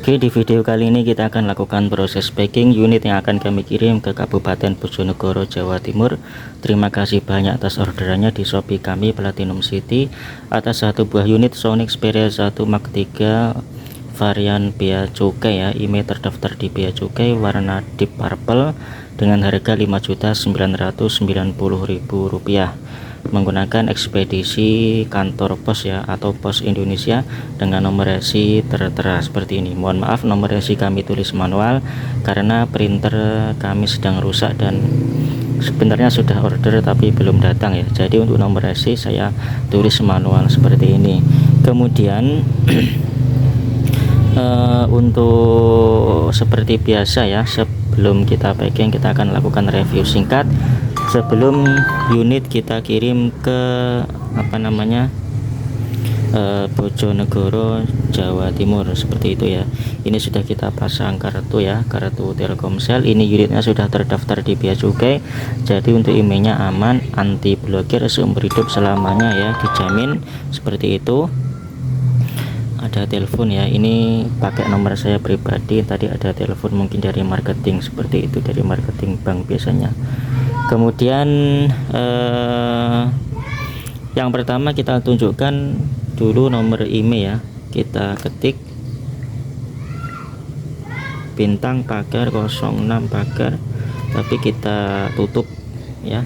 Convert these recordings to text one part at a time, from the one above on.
Oke, di video kali ini kita akan lakukan proses packing unit yang akan kami kirim ke Kabupaten Bojonegoro, Jawa Timur. Terima kasih banyak atas orderannya di Shopee kami Platinum City atas satu buah unit Sony Xperia 1 Mark III varian bea cukai ya. IMEI terdaftar di bea cukai warna deep purple dengan harga Rp5.990.000 menggunakan ekspedisi kantor pos ya atau pos Indonesia dengan nomor resi tertera seperti ini. Mohon maaf nomor resi kami tulis manual karena printer kami sedang rusak dan sebenarnya sudah order tapi belum datang ya. Jadi untuk nomor resi saya tulis manual seperti ini. Kemudian untuk seperti biasa ya, sebelum kita packing kita akan lakukan review singkat sebelum unit kita kirim ke Bojonegoro, Jawa Timur seperti itu ya. Ini sudah kita pasang kartu ya, kartu Telkomsel. Ini unitnya sudah terdaftar di bea cukai, jadi untuk IMEI-nya aman, anti blokir, seumur hidup selamanya ya, dijamin seperti itu. Ada telepon ya, ini pakai nomor saya pribadi. Tadi ada telepon mungkin dari marketing seperti itu, dari marketing bank biasanya. Kemudian yang pertama kita tunjukkan dulu nomor IMEI ya. Kita ketik bintang pagar 06 pagar, tapi kita tutup ya.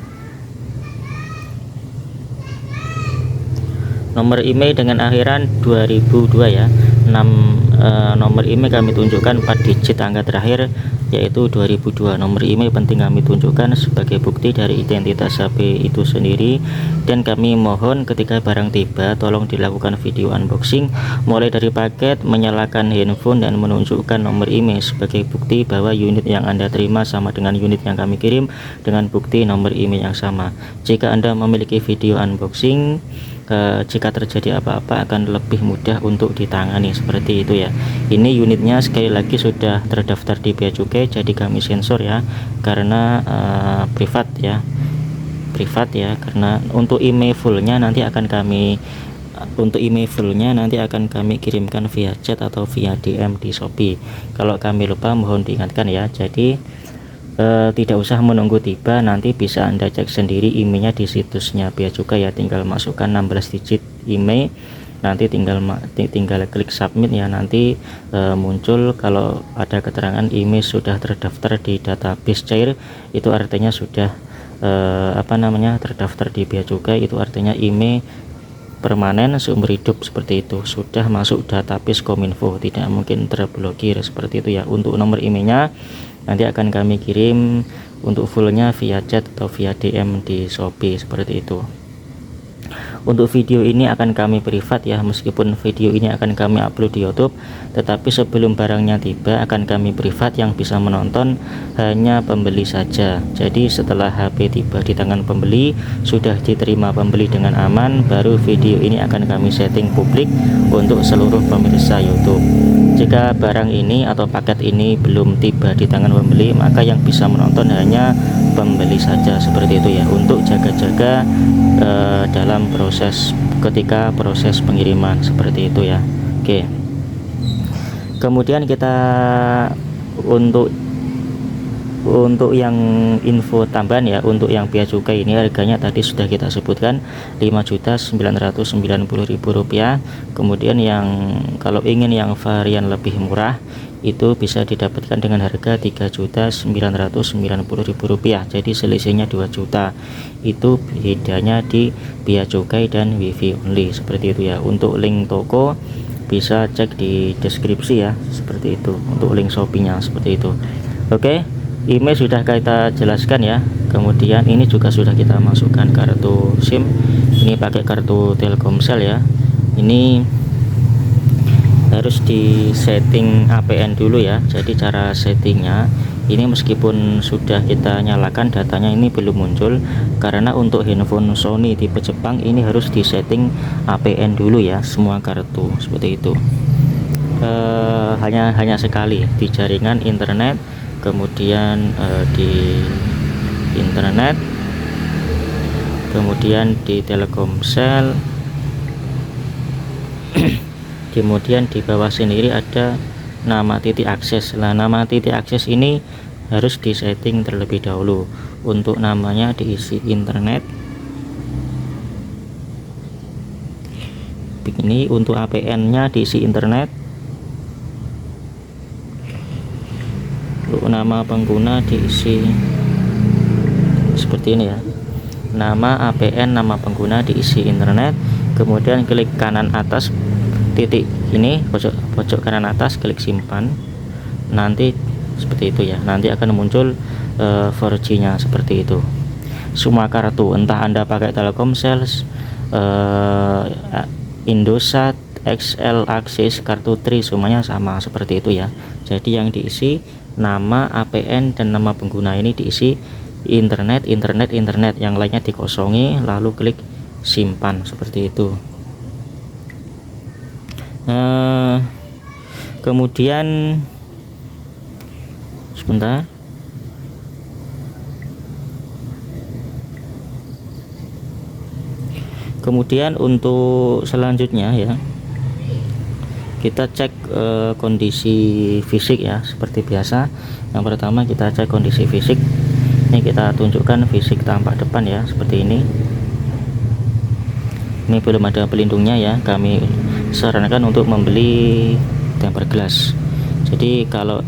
Nomor IMEI dengan akhiran 2002 ya. 6 nomor IMEI kami tunjukkan 4 digit angka terakhir yaitu 2002. Nomor IMEI penting kami tunjukkan sebagai bukti dari identitas HP itu sendiri, dan kami mohon ketika barang tiba tolong dilakukan video unboxing mulai dari paket, menyalakan handphone dan menunjukkan nomor IMEI sebagai bukti bahwa unit yang Anda terima sama dengan unit yang kami kirim dengan bukti nomor IMEI yang sama. Jika Anda memiliki video unboxing, jika terjadi apa-apa akan lebih mudah untuk ditangani seperti itu ya. Ini unitnya sekali lagi sudah terdaftar di bea cukai, jadi kami sensor ya karena privat ya, karena untuk IMEI fullnya nanti akan kami kirimkan via chat atau via DM di Shopee. Kalau kami lupa mohon diingatkan ya. Jadi tidak usah menunggu tiba, nanti bisa Anda cek sendiri IMEI-nya di situsnya bea cukai ya. Tinggal masukkan 16 digit IMEI, nanti tinggal klik submit ya. Nanti muncul kalau ada keterangan IMEI sudah terdaftar di database cair, itu artinya sudah terdaftar di bea cukai, itu artinya IMEI permanen seumur hidup seperti itu, sudah masuk database Kominfo, tidak mungkin terblokir seperti itu ya. Untuk nomor IMEI-nya nanti akan kami kirim untuk fullnya via chat atau via DM di Shopee seperti itu. Untuk video ini akan kami privat ya, meskipun video ini akan kami upload di YouTube, tetapi sebelum barangnya tiba akan kami privat, yang bisa menonton hanya pembeli saja. Jadi setelah HP tiba di tangan pembeli, sudah diterima pembeli dengan aman, baru video ini akan kami setting publik untuk seluruh pemirsa YouTube. Jika barang ini atau paket ini belum tiba di tangan pembeli, maka yang bisa menonton hanya pembeli saja seperti itu ya, untuk jaga-jaga dalam ketika proses pengiriman seperti itu ya. Oke, kemudian kita untuk yang info tambahan ya, untuk yang bea cukai ini harganya tadi sudah kita sebutkan Rp5.990.000. kemudian yang kalau ingin yang varian lebih murah itu bisa didapatkan dengan harga Rp3.990.000, jadi selisihnya 2 juta. Itu bedanya di bea cukai dan wifi only seperti itu ya. Untuk link toko bisa cek di deskripsi ya, seperti itu untuk link Shopee-nya seperti itu. Oke, IMEI sudah kita jelaskan ya. Kemudian ini juga sudah kita masukkan kartu SIM, ini pakai kartu Telkomsel ya. Ini harus di setting APN dulu ya. Jadi cara settingnya ini meskipun sudah kita nyalakan, datanya ini belum muncul karena untuk handphone Sony tipe Jepang ini harus di setting APN dulu ya, semua kartu seperti itu. Hanya sekali di jaringan internet, kemudian di internet, kemudian di Telkomsel. Kemudian di bawah sendiri ada nama titik akses. Nah, nama titik akses ini harus disetting terlebih dahulu. Untuk namanya diisi internet. Ini untuk APN-nya diisi internet. Untuk nama pengguna diisi seperti ini ya. Nama APN, nama pengguna diisi internet. Kemudian klik kanan atas titik ini, pojok kanan atas, klik simpan. Nanti seperti itu ya. Nanti akan muncul 4G-nya seperti itu. Semua kartu, entah Anda pakai Telkomsel, Indosat, XL, Axis, kartu Tri, semuanya sama seperti itu ya. Jadi yang diisi nama APN dan nama pengguna ini diisi internet, yang lainnya dikosongi, lalu klik simpan seperti itu. Kemudian sebentar. Kemudian untuk selanjutnya ya, kita cek kondisi fisik ya, seperti biasa. Yang pertama kita cek kondisi fisik. Ini kita tunjukkan fisik tampak depan ya, seperti ini. Ini belum ada pelindungnya ya. Kami sarankan untuk membeli tempered glass. Jadi kalau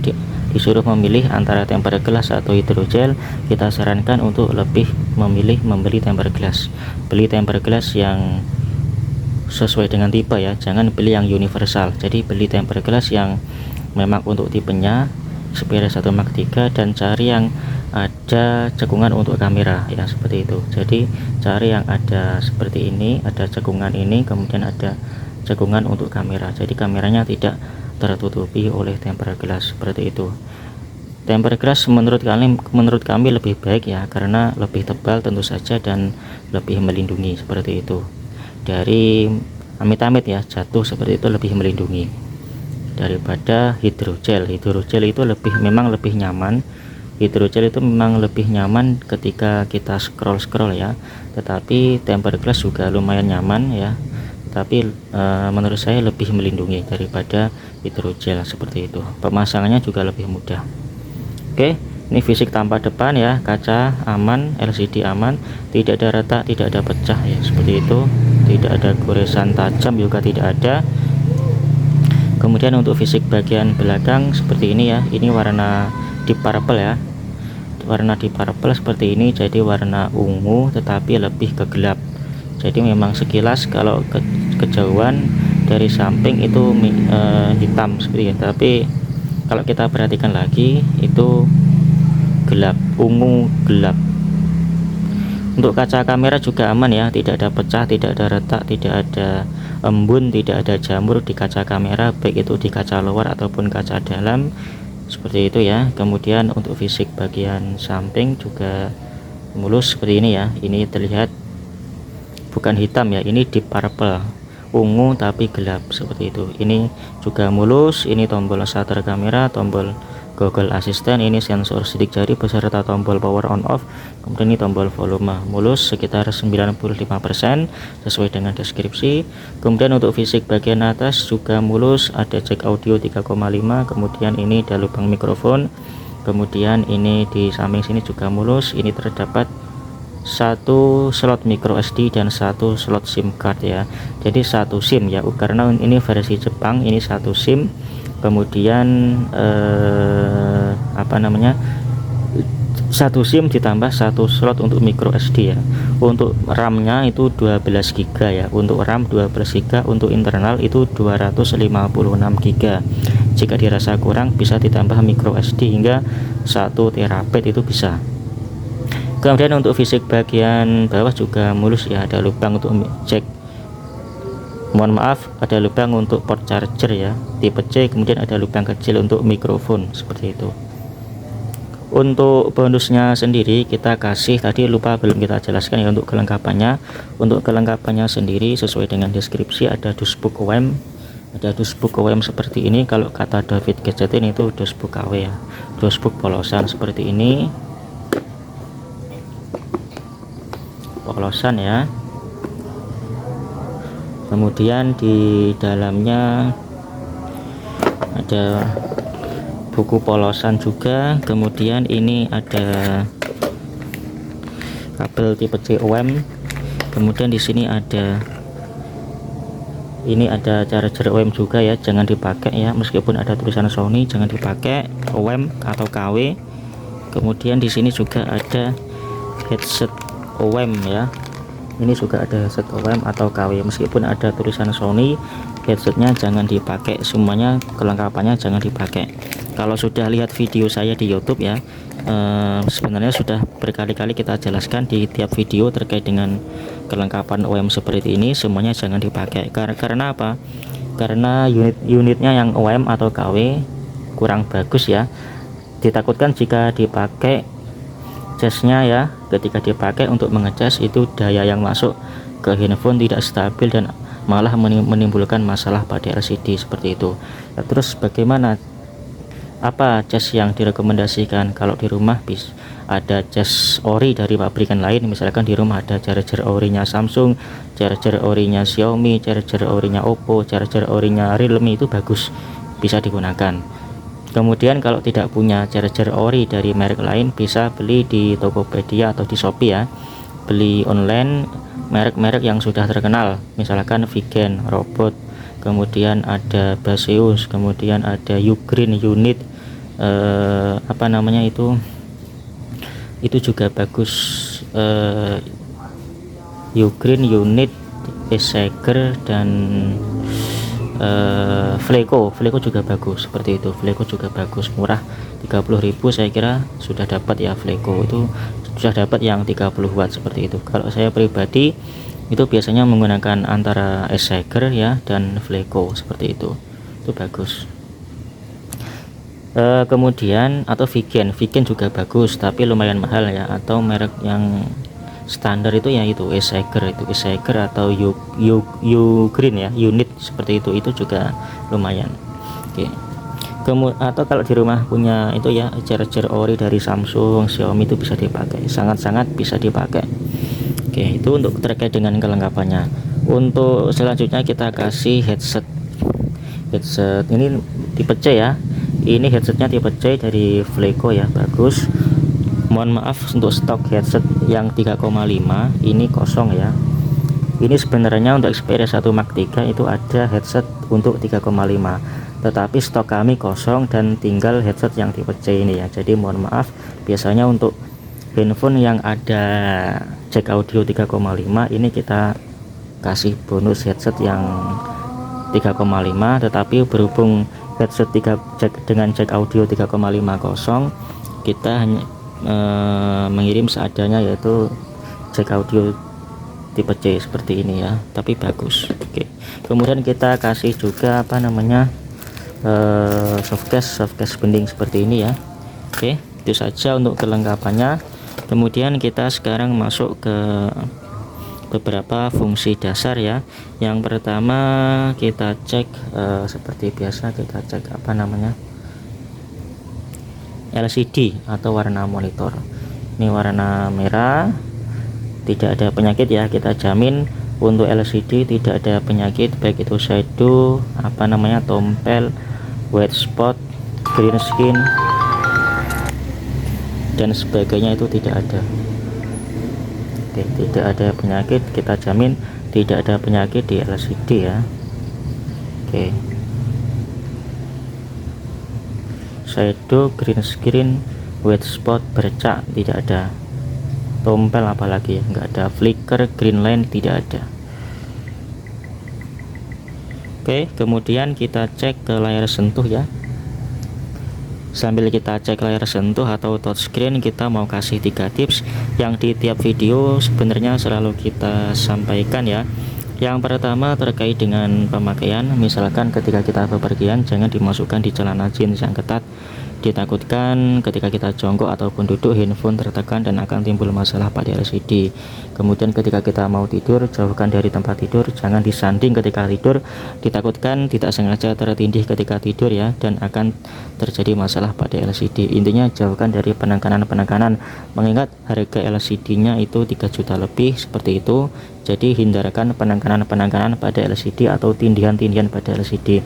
disuruh memilih antara tempered glass atau hidrogel, kita sarankan untuk lebih memilih membeli tempered glass. Beli tempered glass yang sesuai dengan tipe ya, jangan beli yang universal. Jadi beli tempered glass yang memang untuk tipenya Xperia 1 Mark III, dan cari yang ada cekungan untuk kamera ya, seperti itu. Jadi cari yang ada seperti ini, ada cekungan ini, kemudian ada cekungan untuk kamera. Jadi kameranya tidak tertutupi oleh tempered glass seperti itu. Tempered glass menurut kami lebih baik ya, karena lebih tebal tentu saja dan lebih melindungi seperti itu. Dari amit-amit ya jatuh seperti itu, lebih melindungi daripada hidrogel. Hidrogel itu memang lebih nyaman. Hidrogel itu memang lebih nyaman ketika kita scroll ya, tetapi tempered glass juga lumayan nyaman ya, tapi menurut saya lebih melindungi daripada hidrogel seperti itu. Pemasangannya juga lebih mudah. Oke, ini fisik tampak depan ya, kaca aman, LCD aman, tidak ada retak, tidak ada pecah ya, seperti itu. Tidak ada goresan tajam juga tidak ada. Kemudian untuk fisik bagian belakang seperti ini ya, ini warna deep purple ya, warna deep purple seperti ini. Jadi warna ungu tetapi lebih ke gelap. Jadi memang sekilas kalau kejauhan dari samping itu hitam seperti ini, tapi kalau kita perhatikan lagi itu gelap, ungu gelap. Untuk kaca kamera juga aman ya, tidak ada pecah, tidak ada retak, tidak ada embun, tidak ada jamur di kaca kamera, baik itu di kaca luar ataupun kaca dalam, seperti itu ya. Kemudian untuk fisik bagian samping juga mulus seperti ini ya. Ini terlihat bukan hitam ya, ini deep purple, ungu tapi gelap seperti itu. Ini juga mulus. Ini tombol shutter kamera, tombol Google Assistant, ini sensor sidik jari beserta tombol power on off. Kemudian ini tombol volume, mulus sekitar 95% sesuai dengan deskripsi. Kemudian untuk fisik bagian atas juga mulus, ada jack audio 3,5, kemudian ini ada lubang mikrofon. Kemudian ini di samping sini juga mulus. Ini terdapat satu slot micro SD dan satu slot SIM card ya. Jadi satu SIM ya, karena ini versi Jepang, ini satu SIM. Kemudian satu SIM ditambah satu slot untuk micro SD ya. Untuk RAM-nya itu 12 GB ya. Untuk RAM 12 GB, untuk internal itu 256 GB. Jika dirasa kurang bisa ditambah micro SD hingga 1 TB itu bisa. Kemudian untuk fisik bagian bawah juga mulus ya, ada lubang untuk jack, ada lubang untuk port charger ya, tipe C. Kemudian ada lubang kecil untuk mikrofon seperti itu. Untuk bonusnya sendiri kita kasih, tadi belum kita jelaskan ya, untuk kelengkapannya. Untuk kelengkapannya sendiri sesuai dengan deskripsi, ada dashbook OEM, seperti ini. Kalau kata David Gadgetin itu dashbook KW ya, dashbook polosan seperti ini, polosan ya. Kemudian di dalamnya ada buku polosan juga. Kemudian ini ada kabel tipe C OEM. Kemudian di sini ada charger OEM juga ya, jangan dipakai ya, meskipun ada tulisan Sony jangan dipakai, OEM atau KW. Kemudian di sini juga ada headset OEM ya, ini juga ada headset OEM atau KW, meskipun ada tulisan Sony, headsetnya jangan dipakai, semuanya kelengkapannya jangan dipakai. Kalau sudah lihat video saya di YouTube ya, sebenarnya sudah berkali-kali kita jelaskan di tiap video terkait dengan kelengkapan OEM seperti ini, semuanya jangan dipakai. Karena apa? Karena unitnya yang OEM atau KW kurang bagus ya, ditakutkan jika dipakai casnya ya, ketika dipakai untuk mengecas itu daya yang masuk ke handphone tidak stabil dan malah menimbulkan masalah pada LCD seperti itu. Nah, terus bagaimana, apa cas yang direkomendasikan? Kalau di rumah ada cas ori dari pabrikan lain, misalkan di rumah ada charger orinya Samsung, charger orinya Xiaomi, charger orinya Oppo, charger orinya Realme, itu bagus, bisa digunakan. Kemudian kalau tidak punya charger ori dari merek lain, bisa beli di Tokopedia atau di Shopee ya, beli online merek-merek yang sudah terkenal, misalkan Vigen, Robot, kemudian ada Baseus, kemudian ada Ugreen unit, apa namanya itu juga bagus, Ugreen unit, Eseger, dan Fleco juga bagus seperti itu. Fleco juga bagus, murah 30.000 saya kira sudah dapat ya. Fleco itu sudah dapat yang 30 watt seperti itu. Kalau saya pribadi itu biasanya menggunakan antara Eseger ya dan Fleco seperti itu bagus. Kemudian atau Vigen juga bagus tapi lumayan mahal ya, atau merek yang standar itu ya itu Eseger atau Ugreen ya, unit seperti itu juga lumayan. Oke. Atau kalau di rumah punya itu ya charger ori dari Samsung, Xiaomi, itu bisa dipakai, sangat-sangat bisa dipakai. Oke, itu untuk terkait dengan kelengkapannya. Untuk selanjutnya kita kasih headset ini tipe C ya, ini headsetnya tipe C dari Fleco ya, bagus. Mohon maaf untuk stok headset yang 3,5 ini kosong ya. Ini sebenarnya untuk Xperia 1 Mark 3 itu ada headset untuk 3,5, tetapi stok kami kosong dan tinggal headset yang tipe C ini ya. Jadi mohon maaf, biasanya untuk handphone yang ada jack audio 3,5 ini kita kasih bonus headset yang 3,5, tetapi berhubung headset dengan jack audio 3,5 kosong, kita hanya mengirim seadanya, yaitu jack audio tipe C seperti ini ya, tapi bagus. Oke. Kemudian kita kasih juga apa namanya softcase bending seperti ini ya. Oke, itu saja untuk kelengkapannya. Kemudian kita sekarang masuk ke beberapa fungsi dasar ya. Yang pertama kita cek seperti biasa, kita cek apa namanya LCD atau warna monitor. Ini warna merah, tidak ada penyakit ya, kita jamin untuk LCD tidak ada penyakit, baik itu shadow, apa namanya tompel, white spot, green skin dan sebagainya, itu tidak ada. Oke, tidak ada penyakit, kita jamin tidak ada penyakit di LCD ya. Oke, shadow, green screen, white spot, bercak tidak ada, tompel apalagi ya, enggak ada, flicker, green line tidak ada. Oke, kemudian kita cek ke layar sentuh ya. Sambil kita cek layar sentuh atau touchscreen, kita mau kasih 3 tips yang di tiap video sebenarnya selalu kita sampaikan ya. Yang pertama terkait dengan pemakaian, misalkan ketika kita bepergian jangan dimasukkan di celana jeans yang ketat, ditakutkan ketika kita jongkok ataupun duduk handphone tertekan dan akan timbul masalah pada LCD. Kemudian ketika kita mau tidur, jauhkan dari tempat tidur, jangan disanding ketika tidur, ditakutkan tidak sengaja tertindih ketika tidur ya, dan akan terjadi masalah pada LCD. Intinya jauhkan dari penekanan-penekanan, mengingat harga LCD nya itu 3 juta lebih seperti itu. Jadi hindarkan penekanan-penekanan pada LCD atau tindihan-tindihan pada LCD.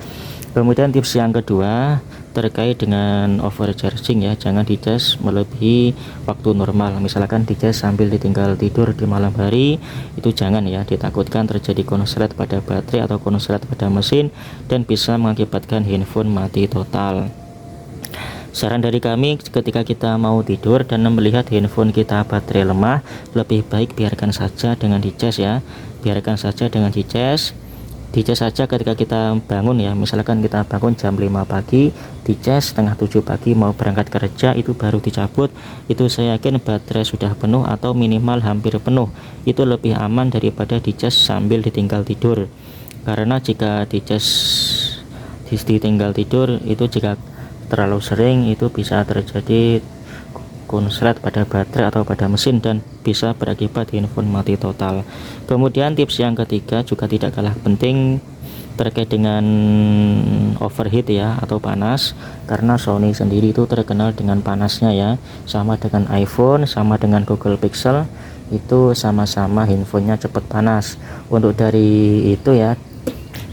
Kemudian tips yang kedua terkait dengan overcharging ya, jangan dicas melebihi waktu normal. Misalkan dicas sambil ditinggal tidur di malam hari, itu jangan ya, ditakutkan terjadi konslet pada baterai atau konslet pada mesin dan bisa mengakibatkan handphone mati total. Saran dari kami, ketika kita mau tidur dan melihat handphone kita baterai lemah, lebih baik biarkan saja dengan dicas ya, biarkan saja dengan dicas saja ketika kita bangun ya. Misalkan kita bangun jam 5 pagi, dicas setengah 7 pagi mau berangkat kerja, itu baru dicabut. Itu saya yakin baterai sudah penuh atau minimal hampir penuh. Itu lebih aman daripada dicas sambil ditinggal tidur. Karena jika dicas ditinggal tidur, itu jika terlalu sering itu bisa terjadi konslet pada baterai atau pada mesin dan bisa berakibat handphone mati total. Kemudian tips yang ketiga juga tidak kalah penting terkait dengan overheat ya, atau panas, karena Sony sendiri itu terkenal dengan panasnya ya, sama dengan iPhone, sama dengan Google Pixel, itu sama-sama handphonenya cepat panas. Untuk dari itu ya,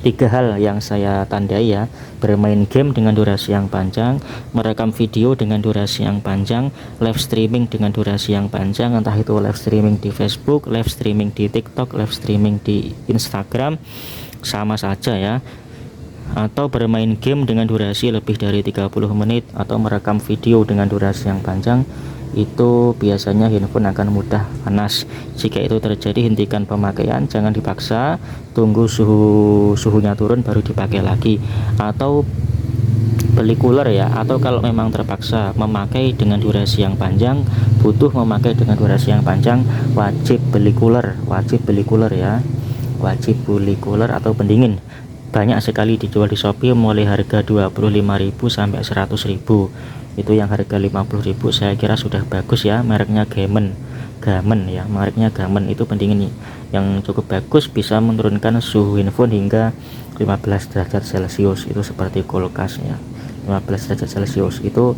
3 hal yang saya tandai ya: bermain game dengan durasi yang panjang, merekam video dengan durasi yang panjang, live streaming dengan durasi yang panjang, entah itu live streaming di Facebook, live streaming di TikTok, live streaming di Instagram, sama saja ya. Atau bermain game dengan durasi lebih dari 30 menit atau merekam video dengan durasi yang panjang, itu biasanya handphone akan mudah panas. Jika itu terjadi, hentikan pemakaian, jangan dipaksa, tunggu suhunya turun baru dipakai lagi, atau beli cooler ya. Atau kalau memang terpaksa memakai dengan durasi yang panjang, butuh memakai dengan durasi yang panjang, wajib beli cooler ya, wajib beli cooler atau pendingin. Banyak sekali dijual di Shopee mulai harga 25.000 sampai 100.000. Itu yang harga 50.000 saya kira sudah bagus ya, mereknya Gamen ya, mereknya Gamen. Itu pendingin yang cukup bagus, bisa menurunkan suhu handphone hingga 15 derajat Celcius. Itu seperti kulkas ya, 15 derajat Celcius itu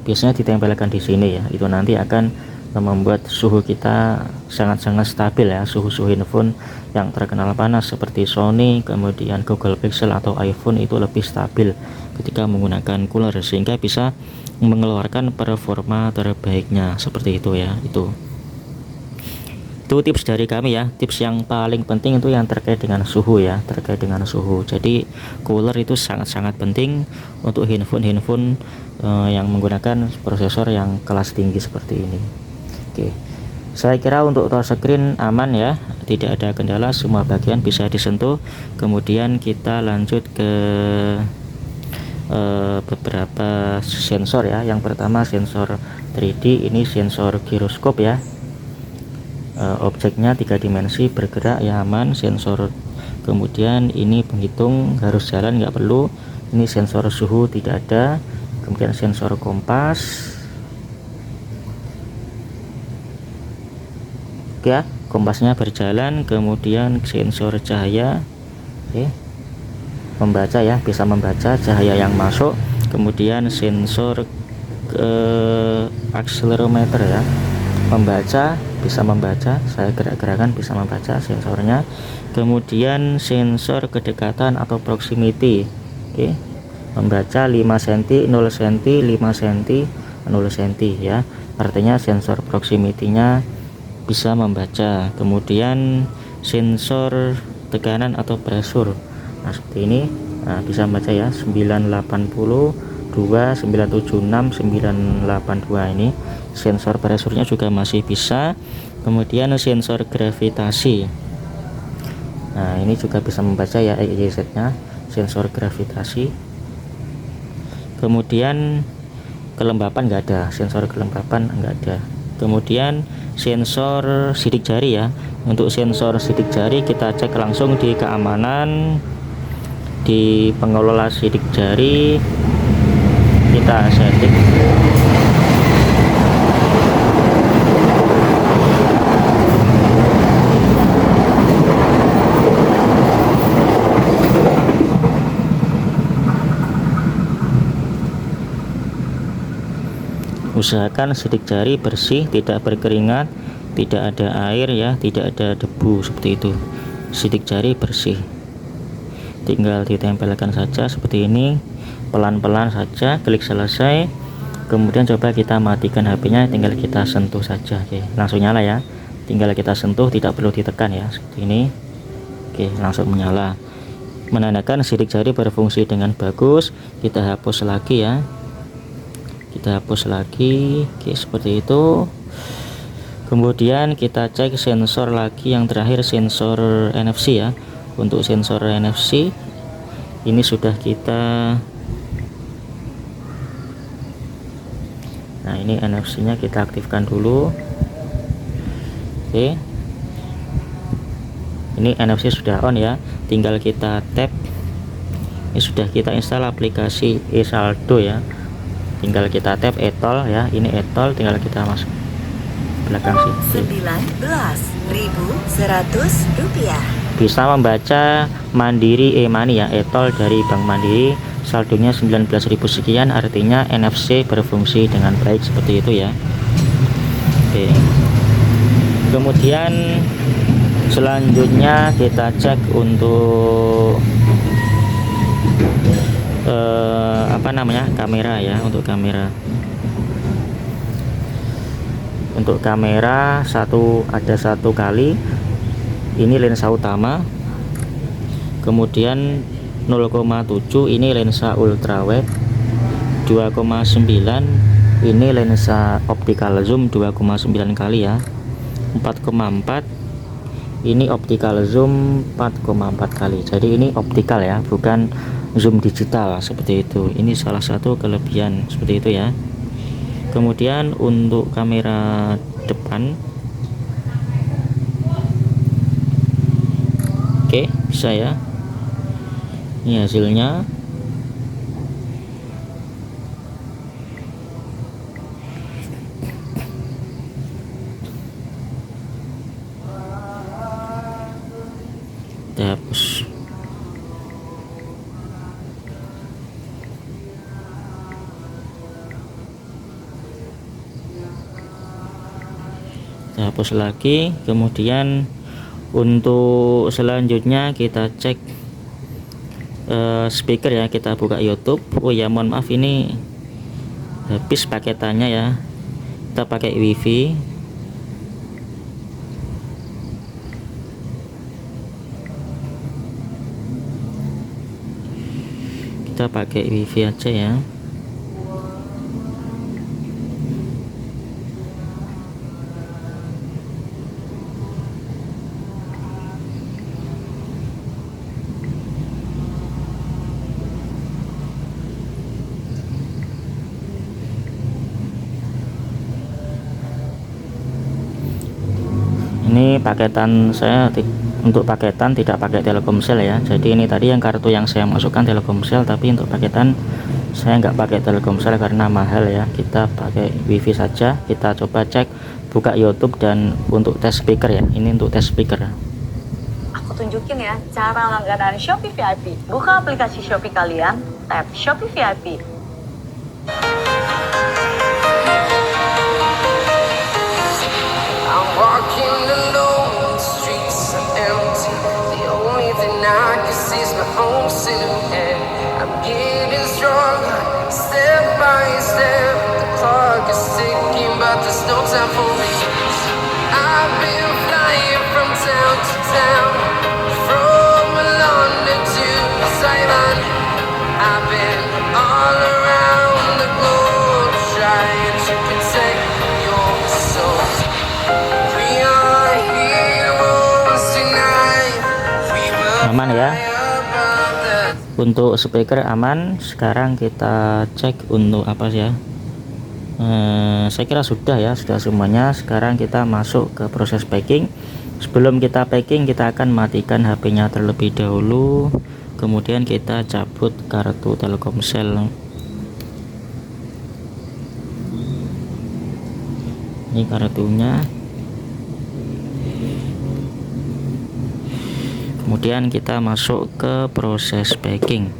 biasanya ditempelkan di sini ya. Itu nanti akan membuat suhu kita sangat-sangat stabil ya. Suhu handphone yang terkenal panas seperti Sony, kemudian Google Pixel atau iPhone itu lebih stabil ketika menggunakan cooler, sehingga bisa mengeluarkan performa terbaiknya seperti itu ya. Itu tips dari kami ya. Tips yang paling penting itu yang terkait dengan suhu ya, terkait dengan suhu. Jadi cooler itu sangat-sangat penting untuk handphone yang menggunakan prosesor yang kelas tinggi seperti ini. Oke, saya kira untuk touchscreen aman ya, tidak ada kendala, semua bagian bisa disentuh. Kemudian kita lanjut ke beberapa sensor ya. Yang pertama sensor 3D, ini sensor giroskop ya. Objeknya 3 dimensi bergerak ya, aman. Sensor, kemudian ini penghitung harus jalan, nggak perlu. Ini sensor suhu tidak ada. Kemudian sensor kompas ya, kompasnya berjalan. Kemudian sensor cahaya, oke, membaca ya, bisa membaca cahaya yang masuk. Kemudian sensor accelerometer ya, membaca, bisa membaca, saya gerak-gerakan bisa membaca sensornya. Kemudian sensor kedekatan atau proximity, oke, membaca 5 cm, 0 cm, 5 cm, 0 cm ya, artinya sensor proximity-nya bisa membaca. Kemudian sensor tekanan atau pressure, nah seperti ini, nah bisa membaca ya, 982, 976, 982. Ini sensor pressure-nya juga masih bisa. Kemudian sensor gravitasi, nah ini juga bisa membaca ya, EYZ-nya, sensor gravitasi. Kemudian kelembapan nggak ada, sensor kelembapan nggak ada. Kemudian sensor sidik jari ya. Untuk sensor sidik jari kita cek langsung di keamanan, di pengelola sidik jari, kita setting. Usahakan sidik jari bersih, tidak berkeringat, tidak ada air ya, tidak ada debu, seperti itu. Sidik jari bersih. tinggal ditempelkan saja seperti ini, pelan-pelan saja, klik selesai. Kemudian coba kita matikan HP-nya, tinggal kita sentuh saja. Oke, langsung nyala ya, tinggal kita sentuh, tidak perlu ditekan ya, seperti ini. Oke, langsung menyala, menandakan sidik jari berfungsi dengan bagus. Kita hapus lagi ya, kita hapus lagi. Oke, seperti itu. Kemudian kita cek sensor lagi, yang terakhir sensor NFC ya. Untuk sensor NFC ini sudah kita, nah ini NFC nya kita aktifkan dulu. Oke, ini NFC sudah on ya, tinggal kita tap. Ini sudah kita install aplikasi eSaldo ya, tinggal kita tap etol ya, ini etol, tinggal kita masuk belakang sini. 19.100 rupiah. Bisa membaca Mandiri e-money ya, etol dari Bank Mandiri, saldonya 19.000 sekian, artinya NFC berfungsi dengan baik seperti itu ya. Oke, kemudian selanjutnya kita cek untuk kamera ya. Untuk kamera ada satu kali, ini lensa utama, kemudian 0,7 ini lensa ultrawide, 2,9 ini lensa optical zoom 2,9 kali ya, 4,4 ini optical zoom 4,4 kali. Jadi ini optical ya, bukan zoom digital seperti itu. Ini salah satu kelebihan seperti itu ya. Kemudian untuk kamera depan, oke, bisa ya, ini hasilnya. Kita hapus. Kita hapus lagi. Kemudian untuk selanjutnya kita cek speaker ya, kita buka YouTube. Oh ya, mohon maaf, ini habis paketannya ya, kita pakai WiFi. Kita pakai WiFi aja ya. Ini paketan saya, untuk paketan tidak pakai Telkomsel ya. Jadi ini tadi yang kartu yang saya masukkan Telkomsel, tapi untuk paketan saya nggak pakai Telkomsel karena mahal ya. Kita pakai WiFi saja. Kita coba cek, buka YouTube, dan untuk tes speaker ya. Ini untuk tes speaker. Aku tunjukin ya cara langganan Shopee VIP. Buka aplikasi Shopee kalian, tap Shopee VIP. I'm walking alone, the streets are empty. The only thing I can see is my own silhouette. I'm getting stronger, step by step. The clock is ticking, but there's no time for me. I've been flying from town to town, from London to Taiwan. I've been all around the globe, trying to protect your soul. Aman ya, untuk speaker aman. Sekarang kita cek untuk apa sih ya, saya kira sudah ya, sudah semuanya. Sekarang kita masuk ke proses packing. Sebelum kita packing, kita akan matikan HP-nya terlebih dahulu. Kemudian kita cabut kartu Telkomsel. Ini kartunya. Kemudian kita masuk ke proses packing.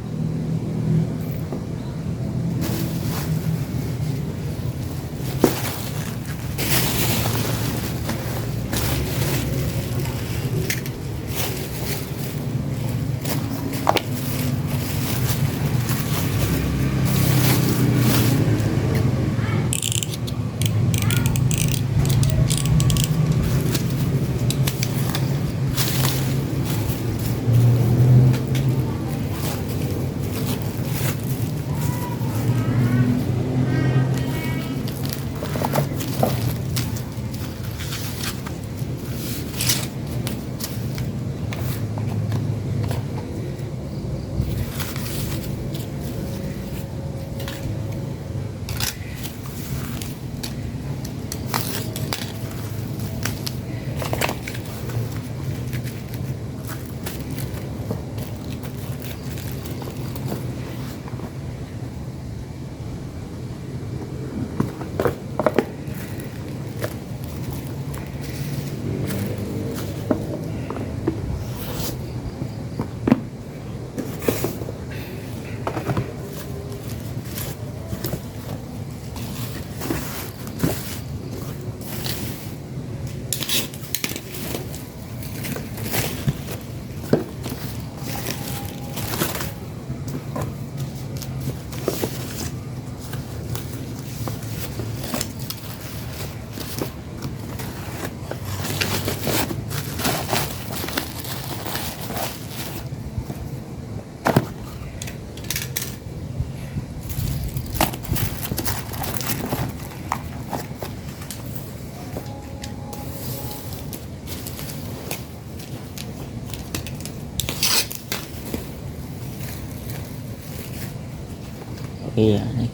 Iya nih.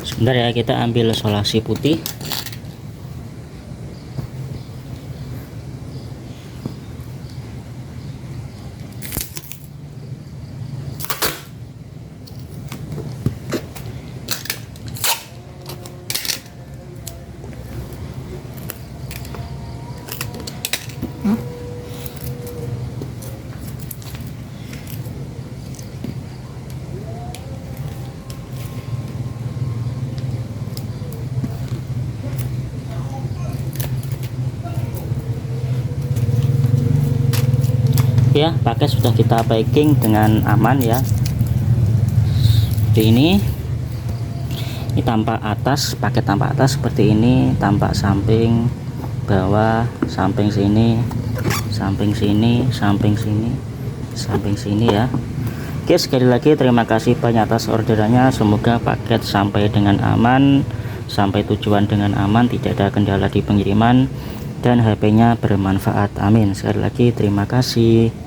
Sebentar ya, kita ambil solasi putih. Ya, pakai sudah kita packing dengan aman ya. Seperti ini tampak atas, pakai tampak atas seperti ini, tampak samping, bawah, samping sini, samping sini, samping sini, samping sini ya. Oke, sekali lagi terima kasih banyak atas orderannya. Semoga paket sampai dengan aman, sampai tujuan dengan aman, tidak ada kendala di pengiriman, dan HP-nya bermanfaat. Amin. Sekali lagi terima kasih.